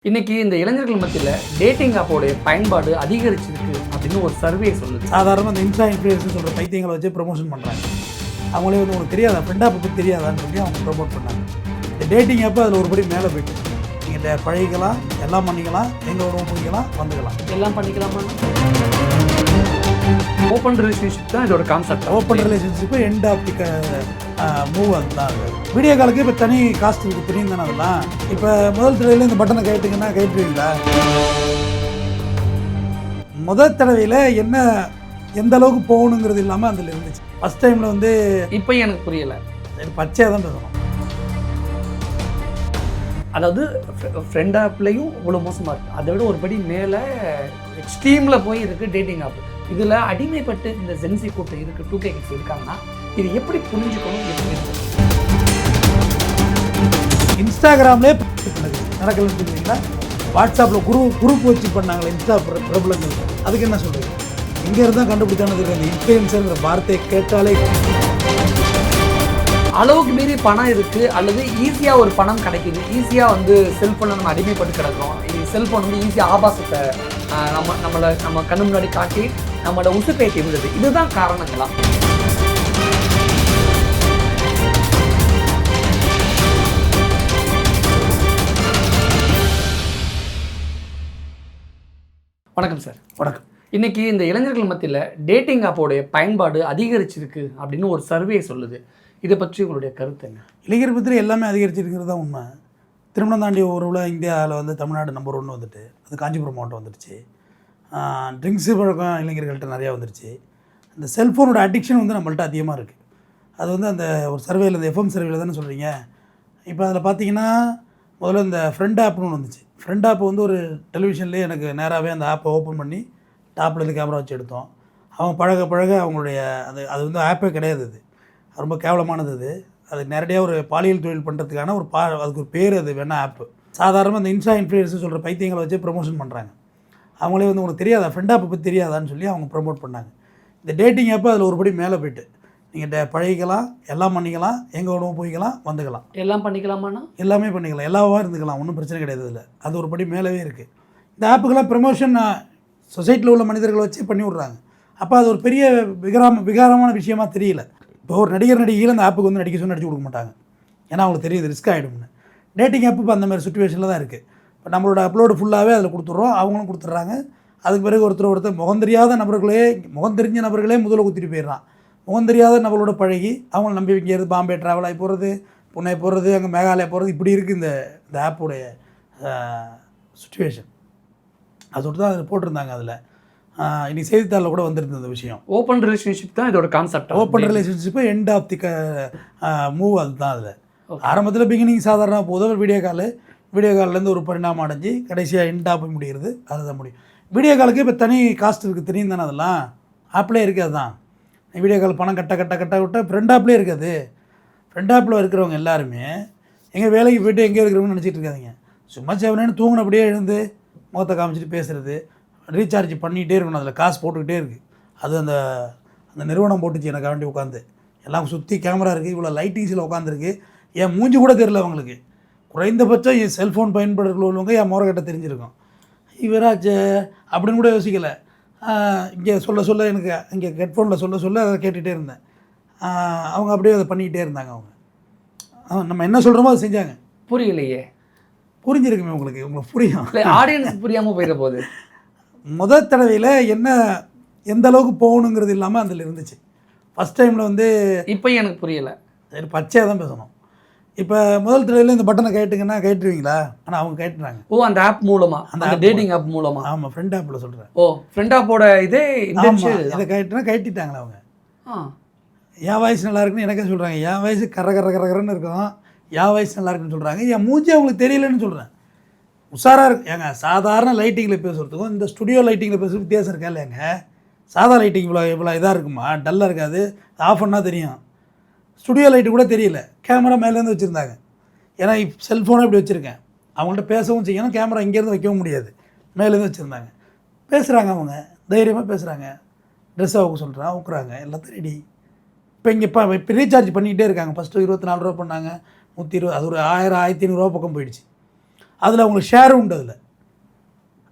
இன்னைக்கு இந்த இளைஞர்கள் மத்தியில் டேட்டிங் ஆப்போடைய பயன்பாடு அதிகரிச்சிருக்கு அப்படின்னு ஒரு சர்வே சொல்லுது. சாதாரண இந்த இன்ஸ்டா இன்ஃப்ளூயன்ஸ் சொல்கிற பைத்தியங்களை வச்சு ப்ரொமோஷன் பண்ணுறாங்க. அவங்களே வந்து உங்களுக்கு தெரியாதா ஃப்ரெண்ட் ஆப்பை பற்றி தெரியாதான்னு சொல்லி அவங்க ப்ரொமோட் பண்ணாங்க. இந்த டேட்டிங் ஆப்பை அதில் ஒருபடி மேலே போய்ட்டு நீங்கள் பழகிக்கலாம், எல்லாம் பண்ணிக்கலாம், எங்கே உறவு பண்ணிக்கலாம், வந்துக்கலாம், எல்லாம் பண்ணிக்கலாமா? ஓப்பன் ரிலேஷன்ஷிப் தான் இதோட concept. Open relationship end of the movie அதுதான். அது வீடியோ காலுக்கு இப்போ தனி காஸ்ட் இருக்குது, தெரியும் தானே அதெல்லாம். இப்போ முதல் தடவையில் இந்த பட்டனை கைட்டுங்கன்னா கைட்டுவீங்களா? முதல் தடவையில் என்ன எந்த அளவுக்கு போகணுங்கிறது இல்லாமல் அதில் இருந்துச்சு. ஃபஸ்ட் டைமில் வந்து இப்போ எனக்கு புரியலை, பச்சையாக தான் பேசணும். அதாவது ஃப்ரெண்ட் ஆப்லேயும் இவ்வளோ மோசமாக இருக்குது. அதை விட ஒரு படி மேலே எக்ஸ்ட்ரீமில் போய் இருக்குது டேட்டிங் ஆப். இதில் அடிமைப்பட்டு இந்த ஜென்சி கூட்டம் இருக்குது, 2K கிட்ஸ் இருக்காங்கன்னா இது எப்படி புரிஞ்சுக்கணும், எப்படி இருக்கணும்? இன்ஸ்டாகிராம்லேயே நடக்கலன்னு சொல்லுவீங்களா? வாட்ஸ்அப்பில் குரூப் வச்சு பண்ணாங்களே இன்ஸ்டா பிரபலங்கள், அதுக்கு என்ன சொல்கிறீங்க? இங்கே இருந்தால் கண்டுபிடிச்சானது அந்த இன்ஃப்ளூயன்ஸுங்கிற வார்த்தையை கேட்டாலே அளவுக்கு மீறி பணம் இருக்குது, அல்லது ஈஸியாக ஒரு பணம் கிடைக்கிது, ஈஸியாக வந்து செல்ஃபோனில் நம்ம அடிமைப்பட்டு கிடக்கிறோம். செல்ஃபோன் வந்து ஈஸியாக ஆபாசத்தை நம்ம கண்ணு முன்னாடி காட்டி நம்மளோட உசுப்பேற்றி விடுது. இதுதான் காரணங்களா? வணக்கம் சார். வணக்கம். இன்னைக்கு இந்த இளைஞர்கள் மத்தியில் டேட்டிங் ஆப்போடைய பயன்பாடு அதிகரிச்சிருக்கு அப்படின்னு ஒரு சர்வே சொல்லுது. இதை பற்றி உங்களுடைய கருத்து என்ன? இளைஞர் பற்றி எல்லாமே அதிகரிச்சிருக்கிறது தான் உண்மை. திருமணம் தாண்டி உறவில் இந்தியாவில் வந்து தமிழ்நாடு நம்பர் 1 வந்துட்டு, அது காஞ்சிபுரம் மாவட்டம் வந்துடுச்சு. ட்ரிங்க்ஸு பழக்கம் இளைஞர்கள்ட்ட நிறையா வந்துடுச்சு. இந்த செல்ஃபோனோட அடிக்ஷன் வந்து நம்மள்ட்ட அதிகமாக இருக்குது. அது வந்து அந்த ஒரு சர்வேயில், இந்த எஃப்எம் சர்வேயில் தானே சொல்கிறீங்க. இப்போ அதில் பார்த்தீங்கன்னா முதல்ல இந்த ஃப்ரெண்ட் ஆப்னு ஒன்று வந்துச்சு. ஃப்ரெண்ட் ஆப் வந்து ஒரு டெலிவிஷன்லேயே எனக்கு நேராகவே அந்த ஆப்பை ஓப்பன் பண்ணி டாப்பில் இருந்து கேமரா வச்சு எடுத்தோம். அவங்க பழக அவங்களுடைய அது வந்து ஆப்பே கிடையாது. அது ரொம்ப கேவலமானது. அது நேரடியாக ஒரு பாலியல் தொழில் பண்ணுறதுக்கான அதுக்கு ஒரு பேர், அது வேணால் ஆப்பு. சாதாரணமாக இந்த இன்ஸ்டா இன்ஃப்ளூயன்ஸ் சொல்கிற பைத்தியங்களை வச்சு ப்ரொமோஷன் பண்ணுறாங்க. அவங்களே வந்து உங்களுக்கு தெரியாதா ஃப்ரெண்ட் ஆப்பை பற்றி தெரியாதான்னு சொல்லி அவங்க ப்ரொமோட் பண்ணாங்க. இந்த டேட்டிங் ஆப்பை அதில் ஒருபடி மேலே போய்ட்டு நீங்கள் பழகிக்கலாம், எல்லாம் பண்ணிக்கலாம், எங்கே உணவு போய்க்கலாம், வந்துக்கலாம், எல்லாம் பண்ணிக்கலாமாண்ணா? எல்லாமே பண்ணிக்கலாம், எல்லாவாக இருந்துக்கலாம், ஒன்றும் பிரச்சனை கிடையாது. இதில் அது ஒரு படி மேலவே இருக்குது. இந்த ஆப்புக்கெல்லாம் ப்ரமோஷன் சொசைட்டியில் உள்ள மனிதர்களை வச்சு பண்ணி விட்றாங்க. அப்போ அது ஒரு பெரிய விகாரமான விஷயமா தெரியல. இப்போ ஒரு நடிகைகள் அந்த ஆப்புக்கு வந்து நடிக்க கொடுக்க மாட்டாங்க, ஏன்னா அவங்களுக்கு தெரியுது ரிஸ்க் ஆகிடும்னு. டேட்டிங் ஆப்பு இப்போ அந்த மாதிரி சுச்சுவேஷனில் தான் இருக்குது. இப்போ நம்மளோட அப்லோடு ஃபுல்லாகவே அதில் கொடுத்துட்றோம், அவங்களும் கொடுத்துட்றாங்க. அதுக்கு பிறகு ஒருத்தர் முகம் தெரியாத நபர்களே முதல்ல குத்திட்டு போயிடுறான். முகம் தெரியாத நபர்களோட பழகி அவங்கள நம்பி இங்கேருந்து பாம்பே ட்ராவல் ஆகி போகிறது, புனே போகிறது, அங்கே மேகாலயா போகிறது, இப்படி இருக்குது இந்த ஆப்புடைய சுச்சுவேஷன். அது சொல்லிட்டு தான் அதில் போட்டிருந்தாங்க. அதில் இன்றைக்கி செய்தித்தாளில் கூட வந்துருந்தது இந்த விஷயம். ஓப்பன் ரிலேஷன்ஷிப் தான் இதோட concept. Open relationship end of the movie அதுதான். அதில் ஆரம்பத்தில் பிகினிங் சாதாரணமாக போதும், வீடியோ கால்லேருந்து ஒரு பரிணாமம் அடைஞ்சு கடைசியாக எண்ட் ஆஃப் முடிகிறது, அதுதான் முடியும். வீடியோ காலுக்கு இப்போ தனி காஸ்ட் இருக்குது, தெரியும் தானே அதெல்லாம். ஆப்லேயே இருக்குது. அதுதான் வீடியோ கால் பணம் கட்ட ஃப்ரெண்ட் ஆப்லேயே இருக்காது. ஃப்ரெண்ட் ஆப்பில் இருக்கிறவங்க எல்லாருமே எங்கே வேலைக்கு போய்ட்டு எங்கே இருக்கிறவங்கன்னு நினச்சிட்டு இருக்காதிங்க. சும்மா சேவனேன்னு தூங்கினபடியே எழுந்து முகத்தை காமிச்சிட்டு பேசுகிறது, ரீசார்ஜ் பண்ணிகிட்டே இருக்கணும், அதில் காசு போட்டுக்கிட்டே இருக்குது. அது அந்த நிறுவனம் போட்டுச்சு எனக்கு வேண்டி உட்காந்து. எல்லாம் சுற்றி கேமரா இருக்குது, இவ்வளோ லைட்டிங்ஸில் உட்காந்துருக்கு. என் மூஞ்சி கூட தெரியல அவங்களுக்கு. குறைந்தபட்சம் என் செல்ஃபோன் பயன்படுத்துகிறவங்க என் முறைகட்ட தெரிஞ்சிருக்கும். இவராச்சு அப்படின்னு கூட யோசிக்கலை. இங்கே சொல்ல எனக்கு இங்கே ஹெட்ஃபோனில் சொல்ல அதை கேட்டுகிட்டே இருந்தேன். அவங்க அப்படியே அதை பண்ணிக்கிட்டே இருந்தாங்க. அவங்க நம்ம என்ன சொல்கிறோமோ அதை செஞ்சாங்க. புரியலையே. புரிஞ்சிருக்குமே உங்களுக்கு புரியும். ஆடியன்ஸ் புரியாமல் போயிட போகுது. முதல் தடவையில் என்ன எந்த அளவுக்கு போகணுங்கிறது இல்லாமல் அதில் இருந்துச்சு. ஃபஸ்ட் டைமில் வந்து இப்போ எனக்கு புரியலை, சரி பச்சையாக தான் பேசணும். இப்போ முதல் தடவையில் இந்த பட்டனை கைட்டுங்கன்னா கைட்டுருவீங்களா? ஆனால் அவங்க கைட்டுறாங்க. ஓ, அந்த ஆப் மூலமாக, அந்த டேட்டிங் ஆப் மூலமாக. ஆமாம், ஃப்ரெண்ட் ஆப்பில் சொல்கிறேன். ஓ, ஃப்ரெண்ட் ஆப்போட இதே இதை கைட்டுனா கைட்டிட்டாங்களா அவங்க. என் வயசு நல்லா இருக்குன்னு எனக்கே சொல்கிறாங்க. என் வயசு கரன்னு இருக்கும், என் வயசு நல்லா இருக்குன்னு சொல்கிறாங்க. என் மூஞ்சி அவங்களுக்கு தெரியலன்னு சொல்கிறேன். உஷாராக இருக்கு. ஏங்க சாதாரண லைட்டிங்கில் பேசுகிறதுக்கும் இந்த ஸ்டுடியோ லைட்டிங்கில் பேசுகிறது வித்தியாசம் இருக்கா இல்லையாங்க? சாதா லைட்டிங் இவ்வளோ இதாக இருக்குமா? டல்லாக இருக்காது, ஆஃப் பண்ணால் தெரியும். ஸ்டுடியோ லைட்டு கூட தெரியல, கேமரா மேலேருந்து வச்சுருந்தாங்க. ஏன்னா செல்ஃபோனை இப்படி வச்சுருக்கேன், அவங்கள்ட்ட பேசவும் செய்யணும், கேமரா இங்கேருந்து வைக்கவும் முடியாது, மேலேருந்து வச்சுருந்தாங்க. பேசுகிறாங்க, அவங்க தைரியமாக பேசுகிறாங்க. ட்ரெஸ் அவுக்க சொல்கிறான், அவுக்குறாங்க, எல்லாத்தையும் ரெடி. இப்போ இப்போ ரீசார்ஜ் பண்ணிக்கிட்டே இருக்காங்க. ஃபஸ்ட்டு 24 ரூபா பண்ணாங்க, 120, அது ஒரு 1000 1500 பக்கம் போயிடுச்சு. அதில் அவங்களுக்கு ஷேரும் உண்டு. அதில்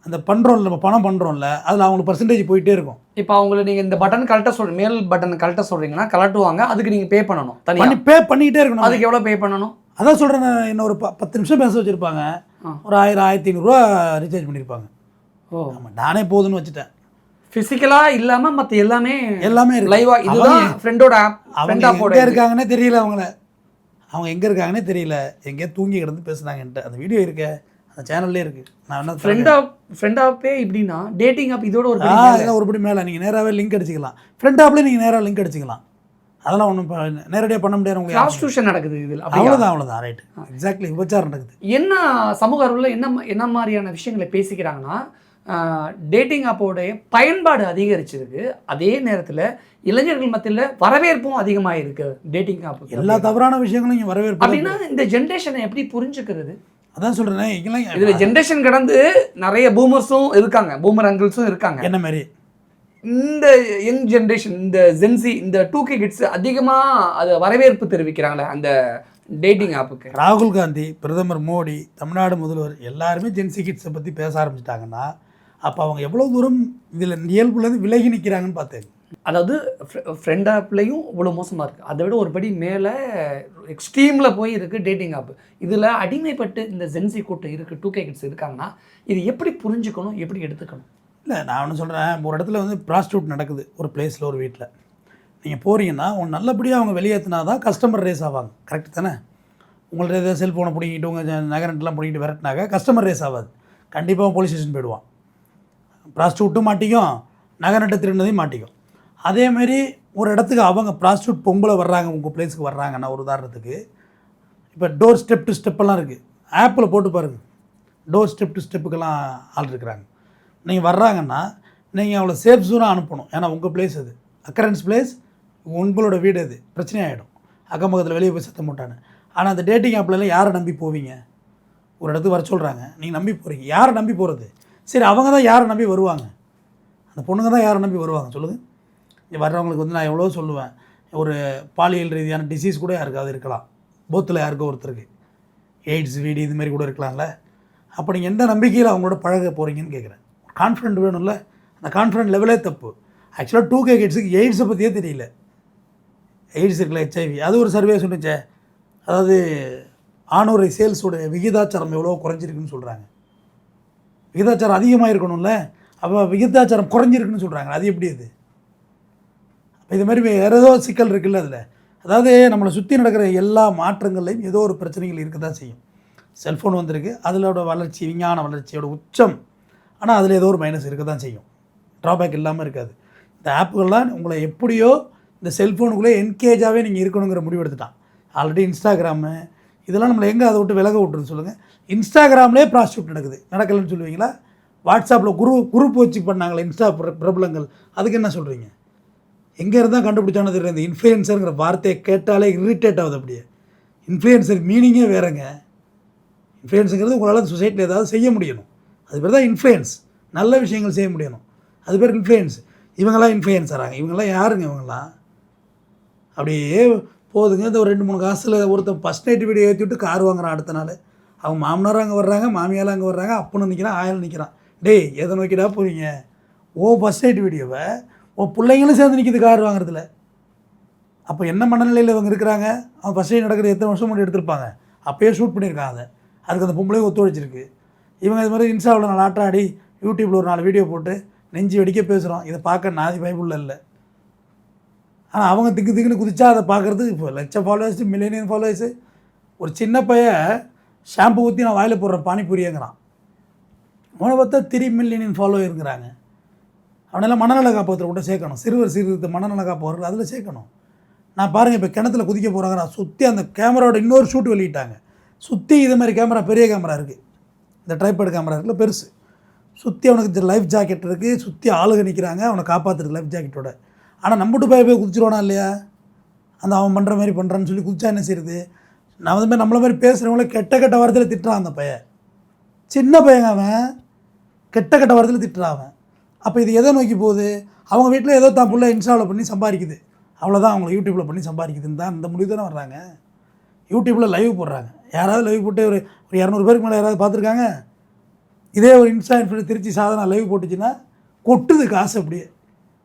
அந்த பண்ணுறோம்ல, நம்ம பணம் பண்ணுறோம்ல, அதில் அவங்களுக்கு பர்சன்டேஜ் போயிட்டே இருக்கும். இப்போ அவங்களை நீங்கள் இந்த பட்டன் கரெக்டாக மேல் பட்டன் கரெக்டாக சொல்கிறீங்கன்னா கலட்டுவாங்க, அதுக்கு நீங்கள் பே பண்ணணும் தனியாக. பே பண்ணிக்கிட்டே இருக்கணும். அதுக்கு எவ்வளோ பே பண்ணணும்? அதான் சொல்கிறேன், இன்னும் ஒரு 10 நிமிஷம் பேச வச்சுருப்பாங்க, ஒரு 1000-1500 ரூபா ரீசார்ஜ் பண்ணியிருப்பாங்க. ஆமாம், நானே போதுன்னு வச்சுட்டேன். ஃபிசிக்கலாக இல்லாமல் மற்ற எல்லாமே இருக்கு லைவாக. இதுதான் ஃப்ரெண்டோட ஆப். அவங்க எங்கே இருக்காங்கன்னே தெரியல, அவங்க எங்கே இருக்காங்கன்னே தெரியல, எங்கேயா தூங்கி கிடந்து பேசுனாங்கன்ட்டு அந்த வீடியோ இருக்க அந்த சேனல்லே இருக்குது. நான் என்ன ஃப்ரெண்ட் ஆப்பே எப்படின்னா டேட்டிங் ஆப் இதோட ஒரு படி மேலே நீங்கள் நேராகவே லிங்க் அடிச்சிக்கலாம். ஃப்ரெண்ட் ஆப்லேயே நீங்கள் நேராக லிங்க் அடிச்சிக்கலாம். அதெல்லாம் ஒன்றும் நேரடியாக பண்ண முடியாது. உங்களுக்கு ப்ராஸ்டியூஷன் நடக்குது இதில். அவ்வளோதான் ரைட், எக்ஸாக்ட்லி, விபச்சாரம் நடக்குது. என்ன சமூக அறிவில் என்ன மாதிரியான விஷயங்களை பேசிக்கிறாங்கன்னா, டேட்டிங் ஆப்போடைய பயன்பாடு அதிகரிச்சிருக்கு, அதே நேரத்தில் இளைஞர்கள் மத்தியில் வரவேற்பும் அதிகமாக இருக்குது டேட்டிங் ஆப். எல்லா தவறான விஷயங்களும் இங்கே வரவேற்பு. அப்படின்னா இந்த ஜென்ரேஷனை எப்படி புரிஞ்சுக்கிறது? அதான் சொல்கிறேன், இதில் ஜென்ரேஷன் கடந்து நிறைய பூமர்ஸும் இருக்காங்க, பூமர் அங்கிள்ஸும் இருக்காங்க. என்ன மாதிரி இந்த யங் ஜென்ரேஷன், இந்த ஜென்சி, இந்த 2K கிட்ஸ் அதிகமாக அதை வரவேற்பு தெரிவிக்கிறாங்களே அந்த டேட்டிங் ஆப்புக்கு. ராகுல் காந்தி, பிரதமர் மோடி, தமிழ்நாடு முதல்வர் எல்லாருமே ஜென்சி கிட்ஸை பற்றி பேச ஆரம்பிச்சிட்டாங்கன்னா அப்போ அவங்க எவ்வளோ தூரம் இதில் இயல்புலேருந்து விலகி நிற்கிறாங்கன்னு பார்த்தேன். அதாவது ஃப்ரெண்ட் ஆப்லேயும் இவ்வளோ மோசமாக இருக்குது, அதை விட ஒரு படி மேலே எக்ஸ்ட்ரீமில் போய் இருக்குது டேட்டிங் ஆப். இதில் அடிமைப்பட்டு இந்த ஜென்சி கூட்டம் இருக்குது, 2K கிட்ஸ் இருக்காங்கன்னா இது எப்படி புரிஞ்சுக்கணும், எப்படி எடுத்துக்கணும்? இல்லை, நான் ஒன்று சொல்கிறேன், ஒரு இடத்துல வந்து ப்ராஸ்டியூட் நடக்குது ஒரு பிளேஸில், ஒரு வீட்டில் நீங்கள் போகிறீங்கன்னா நல்லபடியாக அவங்க வெளியேற்றினா தான் கஸ்டமர் ரேஸ் ஆவாங்க. கரெக்டு தானே? உங்கள்ட்ட ஏதாவது செல்ஃபோனை பிடிங்கிட்டு உங்கள் நகரண்டெலாம் பிடிங்கிட்டு விரட்டினாக்க கஸ்டமர் ரேஸ் ஆகாது, கண்டிப்பாக போலீஸ் ஸ்டேஷன் போயிடுவான். ப்ராஸ்டியூட்டும் மாட்டிக்கும், நகரண்டை திருடினதையும் மாட்டிக்கும். அதேமாரி ஒரு இடத்துக்கு அவங்க ப்ராஸ்டியூட் பொம்பளை வர்றாங்க, உங்கள் பிளேஸுக்கு வர்றாங்கன்னா, ஒரு உதாரணத்துக்கு இப்போ டோர் ஸ்டெப் டு ஸ்டெப்பெல்லாம் இருக்குது, ஆப்பில் போட்டு பாருங்கள், டோர் ஸ்டெப் டு ஸ்டெப்புக்கெல்லாம் ஆள் இருக்கிறாங்க. நீங்கள் வர்றாங்கன்னா நீங்கள் அவளை சேஃப் ஜோனாக அனுப்பணும், ஏன்னா உங்கள் பிளேஸ் அது, அக்கரன்ஸ் பிளேஸ், உங்களோட வீடு அது, பிரச்சனையாகிடும், அக்கம் பக்கத்தில் வெளியே போய் சத்தம் போட்டான்னு. ஆனால் அந்த டேட்டிங் ஆப்லலாம் யாரை நம்பி போவீங்க? ஒரு இடத்துக்கு வர சொல்கிறாங்க, நீங்கள் நம்பி போகிறீங்க, யாரை நம்பி போகிறது? சரி, அவங்க தான் யாரை நம்பி வருவாங்க, அந்த பொண்ணுங்க தான் யாரை நம்பி வருவாங்க சொல்லுங்கள். இங்கே வர்றவங்களுக்கு வந்து நான் எவ்வளோ சொல்லுவேன், ஒரு பாலியல் ரீதியான டிசீஸ் கூட யாருக்காவது இருக்கலாம், போத்தில் யாருக்கோ ஒருத்தருக்கு எய்ட்ஸ், வீடு, இதுமாரி கூட இருக்கலாம்ல. அப்போ நீங்கள் எந்த நம்பிக்கையில் அவங்களோட பழக போகிறீங்கன்னு கேட்குறேன். கான்ஃபிடென்ட் வேணும்ல, அந்த கான்ஃபிடென்ட் லெவலே தப்பு. ஆக்சுவலாக 2K கிட்ஸுக்கு எய்ட்ஸை பற்றியே தெரியல. எய்ட்ஸ் இருக்குல்ல, HIV, அது ஒரு சர்வே சொன்னிச்சே, அதாவது ஆணுரை சேல்ஸோட விகிதாச்சாரம் எவ்வளோ குறைஞ்சிருக்குன்னு சொல்கிறாங்க. விகிதாச்சாரம் அதிகமாக இருக்கணும்ல, அப்போ விகிதாச்சாரம் குறைஞ்சிருக்குன்னு சொல்கிறாங்க. அது எப்படி? அது அப்போ இது மாதிரி வேறு ஏதோ சிக்கல் இருக்குல்ல அதில். அதாவது நம்மளை சுற்றி நடக்கிற எல்லா மாற்றங்கள்லையும் ஏதோ ஒரு பிரச்சனைகள் இருக்க தான் செய்யும். செல்ஃபோன் வந்திருக்கு, அதிலோட வளர்ச்சி, விஞ்ஞான வளர்ச்சியோட உச்சம், ஆனால் அதில் ஏதோ ஒரு மைனஸ் இருக்க தான் செய்யும், ட்ராபேக் இல்லாமல் இருக்காது. இந்த ஆப்புகள்லாம் உங்களை எப்படியோ இந்த செல்ஃபோனுக்குள்ளே என்கேஜாகவே நீங்கள் இருக்கணுங்கிற முடிவு எடுத்துட்டான். ஆல்ரெடி இன்ஸ்டாகிராமு இதெல்லாம் நம்மளை எங்கே அதை விட்டு விலக விட்டுருன்னு சொல்லுங்கள். இன்ஸ்டாகிராம்லேயே ப்ராஸ்டியூட் நடக்கலைன்னு சொல்லுவீங்களா? வாட்ஸ்அப்பில் குரூப் வச்சு பண்ணாங்களே இன்ஸ்டா பிரபலங்கள், அதுக்கு என்ன சொல்கிறீங்க? எங்கே இருந்தால் கண்டுபிடிச்சானு தெரியல. இந்த இன்ஃப்ளூயன்சருங்கிற வார்த்தையை கேட்டாலே இரிட்டேட் ஆகுது. அப்படியே இன்ஃப்ளூயன்சர் மீனிங்கே வேறுங்க. இன்ஃப்ளூயன்ஸுங்கிறது உங்களால் சொசைட்டியில் ஏதாவது செய்ய முடியணும், அது பேர் தான் இன்ஃப்ளூயன்ஸ். நல்ல விஷயங்கள் செய்ய முடியணும், அது பேர் இன்ஃப்ளூயன்ஸ். இவங்கெல்லாம் இன்ஃப்ளூயன்ஸராங்க, இவங்கெல்லாம் யாருங்க? இவங்கெல்லாம் அப்படியே போதுங்க. இந்த ஒரு 2-3 காசில் ஒருத்தன் ஃபஸ்ட் நைட் வீடியோ ஏற்றி விட்டு கார் வாங்குறான், அடுத்த நாள் அவங்க மாமனாரும் அங்கே வர்றாங்க, மாமியாரும் அங்கே வர்றாங்க, அப்பனும் நிற்கிறான், ஆயாலும் நிற்கிறான். டேய், எதை நோக்கிடா போகிறீங்க? ஃபஸ்ட் நைட் வீடியோவை பிள்ளைங்களும் சேர்ந்து நிற்கிது கார் வாங்குறதுல. அப்போ என்ன மனநிலையில் இவங்க இருக்கிறாங்க? அவன் ஃபஸ்ட் நைட் நடக்கிறது எத்தனை வருஷம் முன்னாடி எடுத்திருப்பாங்க, அப்போயே ஷூட் பண்ணியிருக்காங்க. அதுக்கு அந்த பொம்பளையும் ஒத்துழைச்சிருக்கு. இவங்க இது மாதிரி இன்ஸ்டாவில் 4 ஆட்டம் ஆடி, யூடியூப்பில் ஒரு 4 வீடியோ போட்டு நெஞ்சு வெடிக்க பேசுகிறோம். இதை பார்க்க நாதி பைபிளில் இல்லை. ஆனால் அவங்க திக்குன்னு குதிச்சா அதை பார்க்குறது இப்போ லட்சம் ஃபாலோவர்ஸு, மில்லியன் ஃபாலோவர்ஸு. ஒரு சின்ன பையன் ஷாம்பு ஊற்றி நான் வாயில் போடுற பானிபூரிங்கிறான், அவனை பார்த்தா 3 மில்லியன் ஃபாலோவருங்கிறாங்க. அவனெல்லாம் மனநல காப்பகத்தில் கூட சேர்க்கணும், சிறுவர் சீர்திருத்த மனநல காப்பவர்கள் அதில் சேர்க்கணும். நான் பாருங்கள், இப்போ கிணத்துல குதிக்க போகிறாங்க, நான் சுற்றி அந்த கேமராவோட இன்னொரு ஷூட் வெளியிட்டாங்க. சுற்றி இது மாதிரி கேமரா, பெரிய கேமரா இருக்குது, இந்த ட்ரைபேட் கேமரா இருக்குல்ல பெருசு, சுற்றி அவனுக்கு லைஃப் ஜாக்கெட் இருக்குது, சுற்றி ஆளுக நிற்கிறாங்க அவனை காப்பாற்றுறது லைஃப் ஜாக்கெட்டோட. ஆனால் நம்பிட்டு போய் குதிச்சிருவானா இல்லையா? அந்த அவன் பண்ணுற மாதிரி பண்ணுறான்னு சொல்லி குதிச்சா என்ன செய்யுது? நான் வந்து மாதிரி நம்மளை மாதிரி பேசுகிறவங்கள கெட்ட வார்த்தையில் திட்டுறான் அந்த பையன், சின்ன பையங்க அவன், கெட்ட வார்த்தையில் திட்டுறான் அவன். அப்போ இது எதை நோக்கி போகுது? அவங்க வீட்டில் ஏதோ தான் புள்ள இன்ஸ்டாவில் பண்ணி சம்பாதிக்குது, அவ்வளோதான், அவங்கள யூடியூப்பில் பண்ணி சம்பாதிக்குதுன்னு தான் இந்த முடிவு தானே வர்றாங்க. யூடியூப்பில் லைவ் போடுறாங்க. யாராவது லைவ் போட்டு ஒரு 200 பேருக்கு மேலே யாராவது பார்த்துருக்காங்க? இதே ஒரு insta influencer Trichy Sadhana live போட்டுச்சுன்னா கொட்டுது காசு அப்படியே.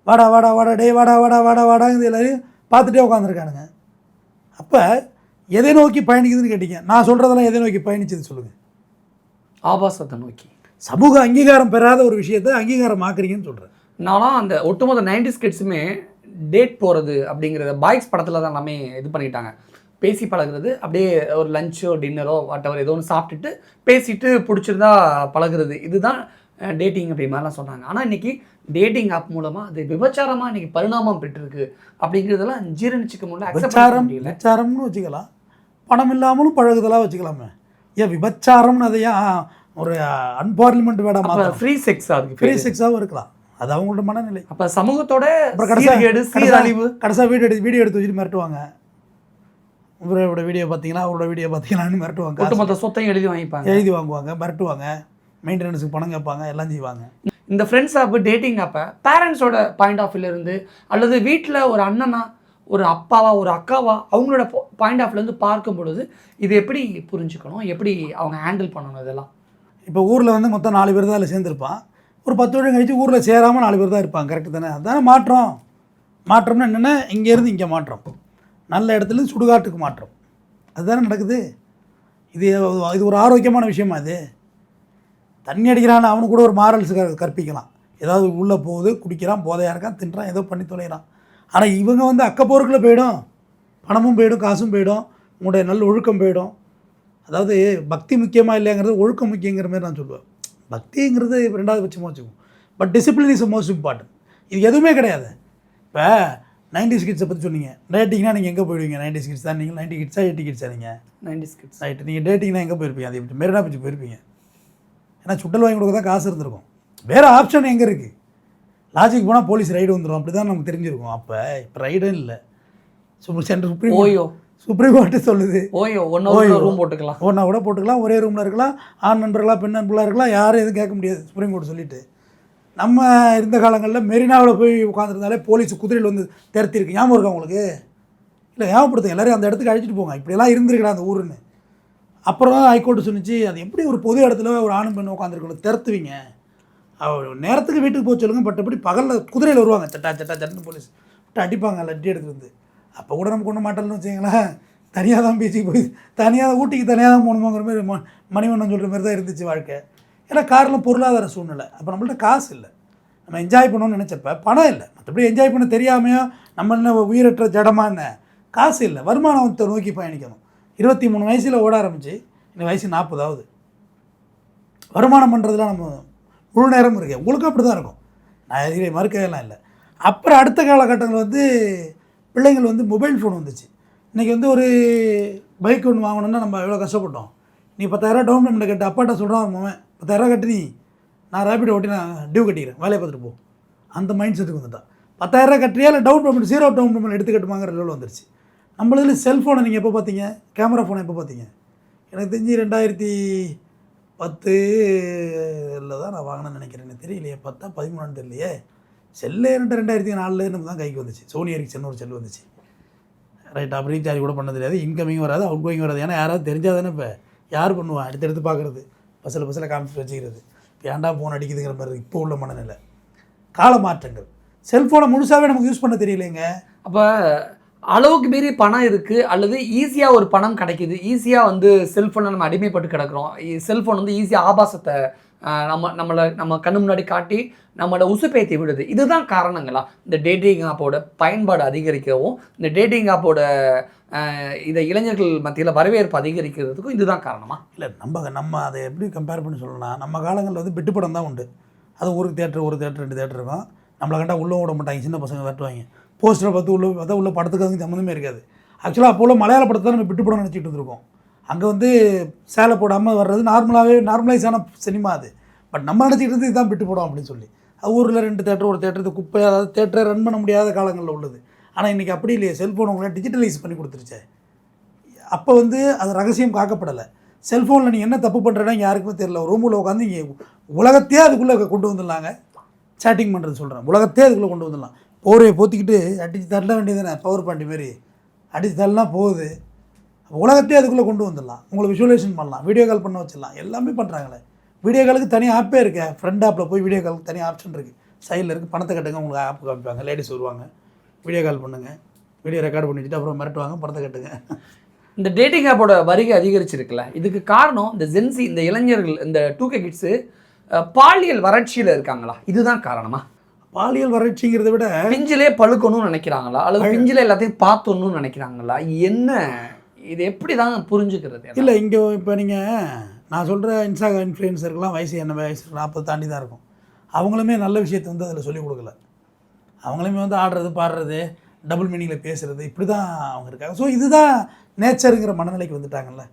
வாடா வாடா வாடா டே வாடா வாடா வாடா வாடாங்குது எல்லாரையும் பார்த்துட்டே உட்காந்துருக்கானுங்க. அப்போ எதை நோக்கி பயணிக்குதுன்னு கேட்டீங்க. நான் சொல்கிறதெல்லாம் எதை நோக்கி பயணிச்சது சொல்லுங்கள்? ஆபாசத்தை நோக்கி. சமூக அங்கீகாரம் பெறாத ஒரு விஷயத்தை அங்கீகாரம் ஆக்குறீங்கன்னு சொல்கிறேன். நானும் அந்த ஒட்டுமொத்த 90s கிட்ஸுமே டேட் போகிறது அப்படிங்கிறத பாய்ஸ் படத்தில் தான் எல்லாமே இது பண்ணிட்டாங்க. பேசி பழகுறது, அப்படியே ஒரு லஞ்சோ டின்னரோ வாட்டவர் ஏதோ ஒன்று சாப்பிட்டுட்டு பேசிட்டு பிடிச்சிருந்தா பழகுறது, இதுதான் டேட்டிங் அப்படி மாதிரிலாம் சொன்னாங்க. ஆனால் இன்றைக்கி டேட்டிங் ஆப் மூலமாக அது விபச்சாரமாக இன்றைக்கி பரிணாமம் பெற்றிருக்கு அப்படிங்கிறதெல்லாம் ஜீரணிச்சிக்க முடியல. விபச்சாரம்னு வச்சுக்கலாம், பணம் இல்லாமலும் பழகுதலாக வச்சுக்கலாமே. ஏன் விபச்சாரம்னு அதையா ஒரு அன்பார்லிமெண்ட் வேடாம ஃப்ரீ செக்ஸ், அதுக்கு ஃப்ரீ செக்ஸாகவும் இருக்கலாம். அது அவங்களோட மனநிலை. அப்போ சமூகத்தோட சீரழிவு. கடைசியாக வீடியோ எடுத்து வச்சுட்டு மிரட்டுவாங்க. இவரோட வீடியோ பார்த்தீங்கன்னா அவரோட வீடியோ பார்த்தீங்களான்னு மிரட்டுவாங்க. ஒட்டுமொத்த சொத்தையும் எழுதி வாங்குவாங்க, மிரட்டுவாங்க, மெயின்டெனன்ஸுக்கு பணம் கேட்பாங்க, எல்லாம் செய்வாங்க. இந்த ஃப்ரெண்ட்ஸ் ஆப், டேட்டிங் ஆப்பை பேரண்ட்ஸோட பாயிண்ட் ஆஃப் வியூலேருந்து அல்லது வீட்டில் ஒரு அண்ணனா ஒரு அப்பாவா ஒரு அக்காவா அவங்களோட பாயிண்ட் ஆஃப் வியூலேருந்து பார்க்கும் பொழுது இது எப்படி புரிஞ்சுக்கணும், எப்படி அவங்க ஹேண்டில் பண்ணணும் இதெல்லாம்? இப்போ ஊரில் வந்து மொத்தம் 4 பேர் தான் அதில் சேர்ந்துருப்பான். ஒரு 10 வருடம் கழிச்சு ஊரில் சேராமல் 4 பேர் தான் இருப்பாங்க. கரெக்டு தானே? அதுதானே மாற்றம். மாற்றம்னா என்னென்ன? இங்கேருந்து இங்கே மாற்றம், நல்ல இடத்துல சுடுகாட்டுக்கு மாற்றம், அதுதானே நடக்குது. இது ஒரு ஆரோக்கியமான விஷயமா? இது தண்ணி அடிக்கிறான்னு அவனு கூட ஒரு மாரல்ஸ் கற்பிக்கலாம். ஏதாவது உள்ளே போகுது, குடிக்கிறான், போதையாக இருக்கான், தின்றான், ஏதோ பண்ணி தொலைகிறான். ஆனால் இவங்க வந்து அக்கப்போருக்குள்ளே போயிடும், பணமும் போயிடும், காசும் போயிடும், உங்களுடைய நல்ல ஒழுக்கம் போயிடும். அதாவது பக்தி முக்கியமாக இல்லைங்கிறது ஒழுக்கம் முக்கியங்கிற மாதிரி நான் சொல்லுவேன். பக்திங்கிறது 2வது பட்சமாக வச்சுக்குவோம். But discipline is most important. இது எதுவுமே கிடையாது. இப்போ 90s கிட்ஸை பற்றி சொன்னீங்க. டேட்டிங்னா நீங்கள் எங்கே போயிடுவீங்க? 90s கிட்ஸ் தான் நீங்கள். 90 கிட்ஸா 80 கிட்ஸா நீங்கள்? 90s kids. ரைட்டு. நீங்கள் டேட்டிங்னா எங்கே போயிருப்பீங்க? அதை விட்டு மெரினா பீச் போயிருப்பீங்க. ஏன்னா சுட்டல் வாங்கி கொடுக்க தான் காசு இருந்திருக்கும். வேறு ஆப்ஷன் எங்கே இருக்குது? லாஜிக் போனால் போலீஸ் ரைடு வந்துடும், அப்படி தான் நமக்கு தெரிஞ்சிருக்கும். இப்போ ரைடும் இல்லை. சுப்ரீம் கோர்ட்டு சொல்லுது ரூம் போட்டுக்கலாம், ஒன்றா கூட போட்டுக்கலாம், ஒரே ரூமில் இருக்கலாம், ஆண் நண்பர்களாக பெண் நண்பர்களாக இருக்கலாம், யாரும் எதுவும் கேட்க முடியாது சுப்ரீம் கோர்ட் சொல்லிட்டு. நம்ம இருந்த காலங்களில் மெரினாவில் போய் உட்காந்துருந்தாலே போலீஸ் குதிரையில் வந்து திறத்திருக்கு. ஞாபகம் இருக்கா உங்களுக்கு? இல்லை, ஞாபகப்படுத்துங்க. எல்லோரும் அந்த இடத்துக்கு அழைச்சிட்டு போங்க, இப்படியெல்லாம் இருந்திருக்கா அந்த ஊருன்னு. அப்புறம் தான் ஹைகோர்ட்டு சொன்னிச்சு, அது எப்படி ஒரு பொது இடத்துல ஒரு ஆணும் பெண் உட்காந்துருக்கணும், திறத்துவீங்க, நேரத்துக்கு வீட்டுக்கு போக சொல்லுங்கள். பட் எப்படி பகலில் குதிரையில் வருவாங்க, சட்டா சட்டா சட்டுன்னு போலீஸ் விட்டு அடிப்பாங்க லட்டி எடுத்துகிட்டு வந்து. அப்போ கூட நம்ம கொண்டு மாட்டோம்னு வச்சுங்களேன். தனியாக தான் பீச்சுக்கு போய் தனியாக ஊட்டிக்கு தனியாக தான் போகணுமாங்கிற மாதிரி மணிவண்ணன் சொல்கிற மாதிரி தான் இருந்துச்சு வாழ்க்கை. ஏன்னா காரில் பொருளாதார சூழ்நிலை. அப்போ நம்மள்ட்ட காசு இல்லை, நம்ம என்ஜாய் பண்ணணும்னு நினச்சப்ப பணம் இல்லை. மற்றபடி என்ஜாய் பண்ண தெரியாமையோ நம்ம என்ன உயிரற்ற ஜடமாக என்ன, காசு இல்லை, வருமானத்தை நோக்கி பயணிக்கணும். 23 வயசில் ஓட ஆரம்பிச்சு இந்த வயசு 40 வருமானம் பண்ணுறதுலாம் நம்ம முழு நேரம் இருக்கு. உங்களுக்கும் அப்படி தான் இருக்கும், நான் எதிரே மறுக்கையெல்லாம் இல்லை. அப்புறம் அடுத்த காலகட்டங்கள் வந்து பிள்ளைங்கள் வந்து மொபைல் ஃபோன் வந்துச்சு. இன்றைக்கி வந்து ஒரு பைக் ஒன்று வாங்கணுன்னா நம்ம எவ்வளோ கஷ்டப்பட்டோம். நீ 10,000 டவுன் பேமெண்ட் கட்டு, அப்பாட்ட சொல்கிறான் அவன் 10,000 கட்டி நீ நான் ரேபிடோ ஓட்டி நான் டியூ கட்டிக்கிறேன், வேலையை பார்த்துட்டு போ, அந்த மைண்ட் செட்டுக்கு வந்துட்டான். 10,000 கட்டுறியா இல்லை டவுன் பேமெண்ட் 0 டவுன் பேமெண்ட் எடுத்துக்கட்டுமாங்கிற லெவலில் வந்துருச்சு. நம்மளதில் செல்ஃபோனை நீங்கள் எப்போ பார்த்தீங்க? கேமரா ஃபோனை எப்போ பார்த்தீங்க? எனக்கு தெரிஞ்சு 2010 தான் நான் வாங்கினேன்னு நினைக்கிறேன். எனக்கு தெரியலையே, 10 13 தெரியலையே. செல்லு 2004 நம்ம தான் கைக்கு வந்துச்சு. சோனி எரிக்சன் ஒரு செல்லு வந்துச்சு. ரைட். அப்படி ரீசார்ஜ் கூட பண்ண தெரியாது, இன்கமிங் வராது, அவுட் கோயிங் வராது. ஏன்னா யாராவது தெரிஞ்சால் தானே இப்போ யார் பண்ணுவான், எடுத்து பார்க்குறது, பஸ்ஸில் காமிச்சு வச்சுக்கிறது. இப்போ ஏன்டா ஃபோன் அடிக்குதுங்கிற மாதிரி இப்போ உள்ள மனநிலை. கால மாற்றங்கள். செல்ஃபோனை முழுசாகவே நமக்கு யூஸ் பண்ண தெரியலைங்க. அப்போ அளவுக்கு மீறி பணம் இருக்குது அல்லது ஈஸியாக ஒரு பணம் கிடைக்கிது, ஈஸியாக வந்து செல்ஃபோனை நம்ம அடிமைப்பட்டு கிடக்கிறோம். செல்ஃபோன் வந்து ஈஸியாக ஆபாசத்தை நம்ம கண்ணு முன்னாடி காட்டி நம்மளை உசுப்பேற்றி விடுது. இதுதான் காரணங்களா இந்த டேட்டிங் ஆப்போட பயன்பாடு அதிகரிக்கவும், இந்த டேட்டிங் ஆப்போட இதை இளைஞர்கள் மத்தியில் வரவேற்பு அதிகரிக்கிறதுக்கும் இதுதான் காரணமா? இல்லை, நம்ம அதை எப்படி கம்பேர் பண்ணி சொல்லலாம். நம்ம காலங்களில் வந்து பெட்டு படம் தான் உண்டு. அது ஒரு தேட்டர் 2 தேட்டர் இருக்கும். நம்மளை கண்டா உள்ளே விட மாட்டாங்க, சின்ன பசங்க விரட்டுவாங்க. போஸ்டரை பார்த்து உள்ள படத்துக்கு அதுக்கு சம்மந்தமே இருக்காது. ஆக்சுவலாக அப்போ உள்ள மலையாள படத்தை தான் நம்ம பெட்டு படம் நினச்சிட்டு இருந்திருக்கோம். அங்கே வந்து சேலை போடாமல் வர்றது நார்மலைஸான சினிமா அது. பட் நம்ம நினச்சிட்டு இருந்து இதுதான் பெட்டு படம் அப்படின்னு சொல்லி. அது ஊரில் 2 தேட்டர், ஒரு தேட்டருக்கு குப்பை, அதாவது தேட்டரை ரன் பண்ண முடியாத காலங்களில் உள்ளது. ஆனால் இன்றைக்கி அப்படி இல்லையே, செல்ஃபோன் உங்களை டிஜிட்டலைஸ் பண்ணி கொடுத்துருச்சு. அப்போ வந்து அது ரகசியம் காக்கப்படலை. செல்ஃபோனில் நீங்கள் என்ன தப்பு பண்ணுறேன்னா யாருக்குமே தெரியல. ஒரு ரூமில் உட்காந்து இங்கே உலகத்தையே அதுக்குள்ளே கொண்டு வந்துடலாங்க. சேட்டிங் பண்ணுறது சொல்கிறேன், உலகத்தையே அதுக்குள்ளே கொண்டு வந்துடலாம். போர்வையை போத்திக்கிட்டு அடித்து தள்ள வேண்டியதானே, பவர் பாண்டி மாரி அடித்து தள்ளலாம் போகுது. உலகத்தையே அதுக்குள்ளே கொண்டு வந்துடலாம். உங்களை விஷுவலைசேஷன் பண்ணலாம், வீடியோ கால் பண்ண வச்சிடலாம், எல்லாமே பண்ணுறாங்களே. வீடியோ காலுக்கு தனி ஆப்பே இருக்கு. ஃப்ரெண்ட் ஆப்பில் போய் வீடியோ காலுக்கு தனி ஆப்ஷன் இருக்குது. சைடில் இருக்குது, பணத்தை கட்டுங்க, உங்களுக்கு ஆப் காமிப்பாங்க. லேடிஸ் வருவாங்க, வீடியோ கால் பண்ணுங்கள், வீடியோ ரெக்கார்ட் பண்ணி வச்சுட்டு அப்புறம் மிரட்டுவாங்க, பணத்தை கட்டுங்க. இந்த டேட்டிங் ஆப்போட வருகை அதிகரிச்சிருக்குல்ல, இதுக்கு காரணம் இந்த ஜென்சி, இந்த இளைஞர்கள், இந்த 2K கிட்ஸு பாலியல் வறட்சியில் இருக்காங்களா? இதுதான் காரணமா? பாலியல் வறட்சிங்கிறத விட பிஞ்சிலே பழுக்கணும்னு நினைக்கிறாங்களா, அல்லது பிஞ்சிலே எல்லாத்தையும் பார்த்தணும்னு நினைக்கிறாங்களா? என்ன இது எப்படி தான் புரிஞ்சுக்கிறது? இல்லை, இங்கே இப்போ நீங்கள் நான் சொல்கிற இன்ஸ்டாகிராம் இன்ஃப்ளூயன்சருக்கெலாம் வயசு என்ன வயசு 40 தாண்டி தான் இருக்கும். அவங்களுமே நல்ல விஷயத்தை வந்து அதில் சொல்லிக் கொடுக்கல. அவங்களுமே வந்து ஆடுறது, பாடுறது, டபுள் மீனிங்கில் பேசுகிறது, இப்படி தான் அவங்க இருக்காங்க. ஸோ இதுதான் நேச்சருங்கிற மனநிலைக்கு வந்துட்டாங்கல்ல.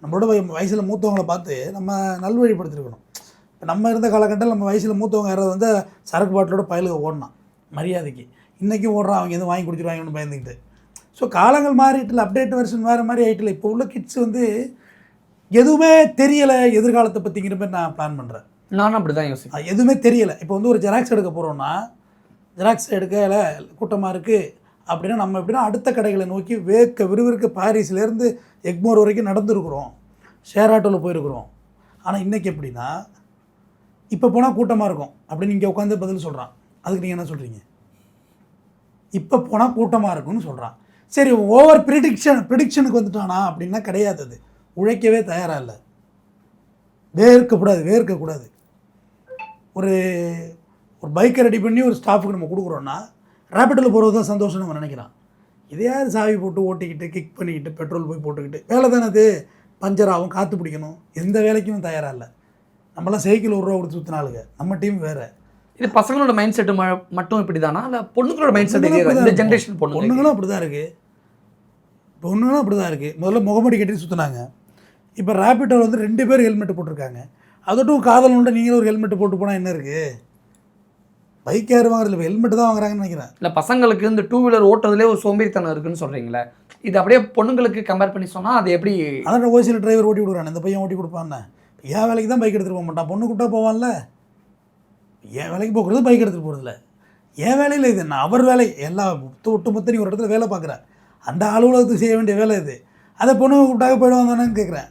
நம்மளோட வயசில் மூத்தவங்களை பார்த்து நம்ம நல்வழிப்படுத்திருக்கணும். இப்போ நம்ம இருந்த காலகட்டத்தில் நம்ம வயசில் மூத்தவங்க யாராவது வந்து சரக்கு பாட்டிலோட பயலுக்கு ஓடணும் மரியாதைக்கு. இன்றைக்கும் ஓடுறான், அவங்க எதுவும் வாங்கி கொடுத்துருவாங்கன்னு பயந்துக்கிட்டு. ஸோ காலங்கள் மாறிட்டில், அப்டேட் வெர்ஷன் வேறு மாதிரி ஆகிட்டில். இப்போ உள்ள கிட்ஸ் வந்து எதுவுமே தெரியலை எதிர்காலத்தை பற்றிங்கிற மாதிரி நான் பிளான் பண்ணுறேன். நானும் அப்படி தான் யோசிப்பேன். எதுவுமே தெரியலை. இப்போ வந்து ஒரு ஜெராக்ஸ் எடுக்க போகிறோன்னா, ஜெராக்ஸ் எடுக்கல கூட்டமாக இருக்குது அப்படின்னா நம்ம எப்படின்னா அடுத்த கடைகளை நோக்கி விறுவிறுக்க பாரிஸ்லேருந்து எக்மோர் வரைக்கும் நடந்துருக்குறோம், ஷேர் ஆட்டோவில் போயிருக்கிறோம். ஆனால் இன்றைக்கி எப்படின்னா, இப்போ போனால் கூட்டமாக இருக்கும் அப்படின்னு இங்கே உட்காந்து பதில் சொல்கிறான். அதுக்கு நீங்கள் என்ன சொல்கிறீங்க? இப்போ போனால் கூட்டமாக இருக்குன்னு சொல்கிறான். சரி, ஓவர் ப்ரிடிக்ஷனுக்கு வந்துட்டானா அப்படின்னா கிடையாது. அது உழைக்கவே தயாராக இல்லை. வேர்க்கக்கூடாது. ஒரு பைக்கை ரெடி பண்ணி ஒரு ஸ்டாஃபுக்கு நம்ம கொடுக்குறோன்னா ரேபிட்டில் போகிறது தான் சந்தோஷம் நம்ம நினைக்கிறான். இதையாவது சாவி போட்டு ஓட்டிக்கிட்டு கிக் பண்ணிக்கிட்டு பெட்ரோல் போய் போட்டுக்கிட்டு வேலை தானே அது. பஞ்சர் ஆகும், காற்று பிடிக்கணும், எந்த வேலைக்கும் தயாராக இல்லை. நம்மளாம் சைக்கிள் 1 ரூபா கொடுத்து சுற்றினாலுங்க. நம்ம டீம் வேறு. இது பசங்களோட மைண்ட் செட்டு மட்டும் இப்படி தானா, இல்லை பொண்ணுங்களோட மைண்ட் செட்? இந்த ஜென்ரேஷன் பொண்ணுங்களும் அப்படி தான் இருக்குது. முதல்ல முகமூடி கட்டி சுற்றினாங்க. இப்போ ரேபிட்டோவில் வந்து 2 பேர் ஹெல்மெட்டு போட்டிருக்காங்க. அதோட்டும் காதல் உண்டு நீங்களும் ஒரு ஹெல்மெட்டு போட்டு போனால் என்ன இருக்குது? பைக் யார் வாங்குறது இல்லை, ஹெல்மெட்டு தான் வாங்குறாங்கன்னு நினைக்கிறேன். இல்லை, பசங்களுக்கு இந்த 2 வீலர் ஓட்டுறதுலேயே ஒரு சோம்பேறித்தனம் இருக்குன்னு சொல்கிறீங்களே, இது அப்படியே பொண்ணுங்களுக்கு கம்பேர் பண்ணி சொன்னால் அது எப்படி? அதான் ஒரு சில டிரைவர் ஓட்டி விடுறான், இந்த பையன் ஓட்டி கொடுப்பான்னு. என் வேலைக்கு தான் பைக் எடுத்துகிட்டு போக மாட்டான், பொண்ணு கூப்பிட்டா போவான்ல. என் வேலைக்கு போகிறது பைக் எடுத்துகிட்டு போகிறதில்ல. என் வேலையில் இது என்ன, அவர் வேலை. எல்லாம் ஒட்டுமொத்த நீ ஒரு இடத்துல வேலை பார்க்குற, அந்த அலுவலகத்துக்கு செய்ய வேண்டிய வேலை இது. அதை பொண்ணு கூப்பிட்டாக்க போயிடுவான் தானேன்னு கேட்குறேன்.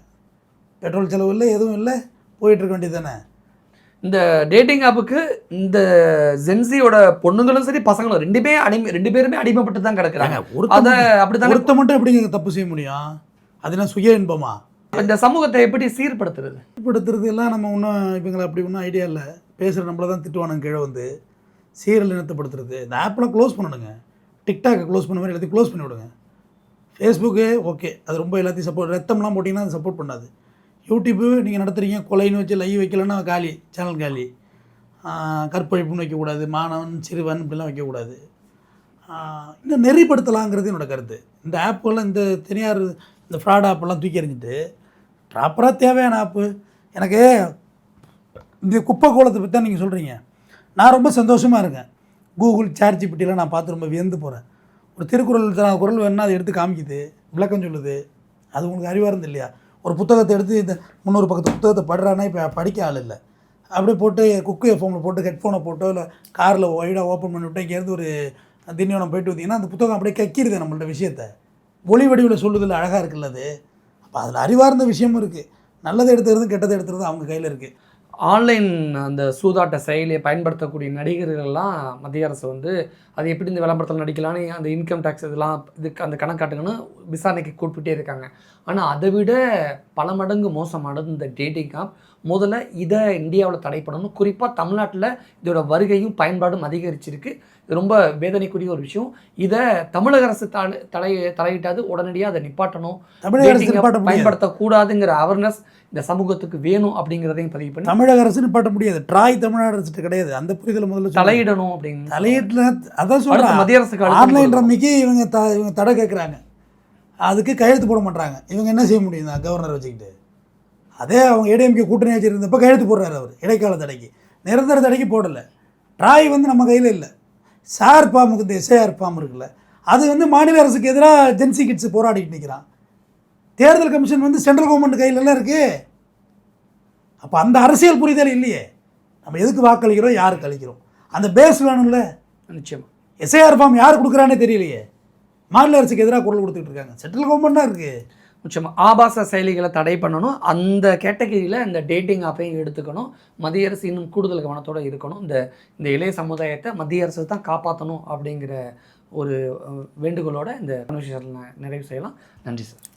பெட்ரோல் செலவு இல்லை, எதுவும் இல்லை, போயிட்டுருக்க வேண்டியது தானே. இந்த டேட்டிங் ஆப்புக்கு இந்த ஜென்சியோட பொண்ணுங்களும் சரி பசங்களும் 2 பேருமே அடிமைப்பட்டு தான் கிடக்குறாங்க. அதை அப்படி தான் ஒருத்த மட்டும் எப்படி தப்பு செய்ய முடியும்? அது என்ன சுய இன்பமா? இந்த சமூகத்தை எப்படி சீர்படுத்துறது எல்லாம் நம்ம ஒன்றும் இவங்களை அப்படி ஒன்றும் ஐடியா இல்லை. பேசுகிற நம்மளை தான் திட்டுவானுங்க கீழே வந்து. சீரியல் இனத்தைப்படுத்துறது. இந்த ஆப்பெலாம் க்ளோஸ் பண்ணணுங்க. டிக்டாக்கை க்ளோஸ் பண்ண மாதிரி எல்லாத்தையும் க்ளோஸ் பண்ணி விடுங்க. ஃபேஸ்புக்கு ஓகே, அது ரொம்ப எல்லாத்தையும் சப்போர்ட், ரத்தம்லாம் போட்டிங்கன்னா அது சப்போர்ட் பண்ணாது. யூடியூப்பு நீங்கள் நடத்துகிறீங்க, கொலைன்னு வச்சு லைவ் வைக்கலன்னா காலி, சேனல் காலி. கற்பழிப்புன்னு வைக்கக்கூடாது, மாணவன் சிறுவன் இப்படிலாம் வைக்கக்கூடாது. இன்னும் நெறிப்படுத்தலாங்கிறது என்னோடய கருத்து. இந்த ஆப்புகள்லாம் இந்த தனியார் இந்த ஃப்ராட் ஆப்பெல்லாம் தூக்கி எறிஞ்சிட்டு ப்ராப்பராக தேவையான ஆப்பு. எனக்கு இந்த குப்பை கோலத்தை பற்றி தான் நீங்கள் சொல்கிறீங்க. நான் ரொம்ப சந்தோஷமாக இருக்கேன். கூகுள் சாட்ஜிபிட்டிலாம் நான் பார்த்து ரொம்ப வியந்து போகிறேன். ஒரு திருக்குறள் குறள் வேணுன்னா அதை எடுத்து காமிக்குது, விளக்கம் சொல்லுது. அது உங்களுக்கு அறிவார்ந்து இல்லையா? ஒரு புத்தகத்தை எடுத்து இந்த 300 பக்கத்து புத்தகத்தை படுறான்னா இப்போ படிக்க ஆள் இல்லை. அப்படியே போட்டு குக்கு ஃபோனில் போட்டு ஹெட்ஃபோனை போட்டோ இல்லை காரில் ஒய்டாக ஓப்பன் பண்ணிவிட்டு இங்கேருந்து ஒரு திண்டிவனம் போயிட்டு வந்தீங்கன்னா அந்த புத்தகம் அப்படியே கக்கிடுது நம்மள்ட்ட விஷயத்தை. ஒளி வடிவில் சொல்லுதில்ல, அழகாக இருக்குல்ல அது. அப்போ அதில் அறிவார்ந்த விஷயமும் இருக்குது. நல்லதை எடுத்துறது கெட்டதை எடுத்துறது அவங்க கையில் இருக்குது. ஆன்லைன் அந்த சூதாட்ட செயலியை பயன்படுத்தக்கூடிய நடிகர்கள்லாம் மத்திய அரசு வந்து அது எப்படி இந்த விளம்பரத்தில் நடிக்கலான்னு அந்த இன்கம் டேக்ஸ் இதெல்லாம் இதுக்கு அந்த கணக்காட்டுங்கன்னு விசாரணைக்கு கூப்பிட்டே இருக்காங்க. ஆனால் அதை விட பல மடங்கு மோசமானது இந்த டேட்டிங் ஆப். முதல்ல இதை இந்தியாவில் தடை பண்ணணும். குறிப்பாக தமிழ்நாட்டில் இதோட வருகையும் பயன்பாடும் அதிகரிச்சிருக்கு. இது ரொம்ப வேதனைக்குரிய ஒரு விஷயம். இதை தமிழக அரசு தலையிட்டாது உடனடியாக அதை நிப்பாட்டணும். பயன்படுத்தக்கூடாதுங்கிற அவேர்னஸ் இந்த சமூகத்துக்கு வேணும் அப்படிங்கிறதையும் பதிவு பண்ணி தமிழக அரசு நிப்பாட்ட முடியாது. ட்ராய் தமிழ்நாடு அரசு கிடையாது. அந்த புரிதல் முதல்ல தலையிடணும் அப்படின்னு தலையிடல. அதான் சொல்கிறேன், மத்திய அரசுக்கு ஆன்லைன் ரம்மிக்கு இவங்க தடை கேட்குறாங்க. அதுக்கு கையெழுத்து போட மாட்டாங்க. இவங்க என்ன செய்ய முடியும் தான் கவர்னர் வச்சுக்கிட்டு? அதே அவங்க ஏடிஎம்கே கூட்டணி வச்சுருந்தப்போ கையெழுத்து போடுறாரு அவர். இடைக்கால தடைக்கு, நிரந்தர தடைக்கு போடலை. ட்ராய் வந்து நம்ம கையில் இல்லை. சார் ஃபார்முக்கு இந்த எஸ்ஐஆர் ஃபார்ம் இருக்குல்ல, அது வந்து மாநில அரசுக்கு எதிராக ஜென்சி கிட்ஸ் போராடிட்டு நிற்கிறான். தேர்தல் கமிஷன் வந்து சென்ட்ரல் கவர்மெண்ட் கையிலலாம் இருக்குது. அப்போ அந்த அரசியல் புரிதல் இல்லையே. நம்ம எதுக்கு வாக்களிக்கிறோம், யாருக்கு அளிக்கிறோம், அந்த பேஸ் வேணும்ல. நிச்சயமாக எஸ்ஐஆர் ஃபார்ம் யார் கொடுக்குறானே தெரியலையே. மாநில அரசுக்கு எதிராக குரல் கொடுத்துட்டு இருக்காங்க. சென்ட்ரல் கவர்மெண்ட் தான் இருக்குது. நிச்சயமாக ஆபாச செயலிகளை தடை பண்ணணும். அந்த கேட்டகரியில் இந்த டேட்டிங் ஆப்பையும் எடுத்துக்கணும். மத்திய அரசு இன்னும் கூடுதல் கவனத்தோடு இருக்கணும். இந்த இளைய சமுதாயத்தை மத்திய அரசு தான் காப்பாற்றணும் அப்படிங்கிற ஒரு வேண்டுகோளோட இந்த கன்வர்சேஷன் நிறைவு செய்யலாம். நன்றி சார்.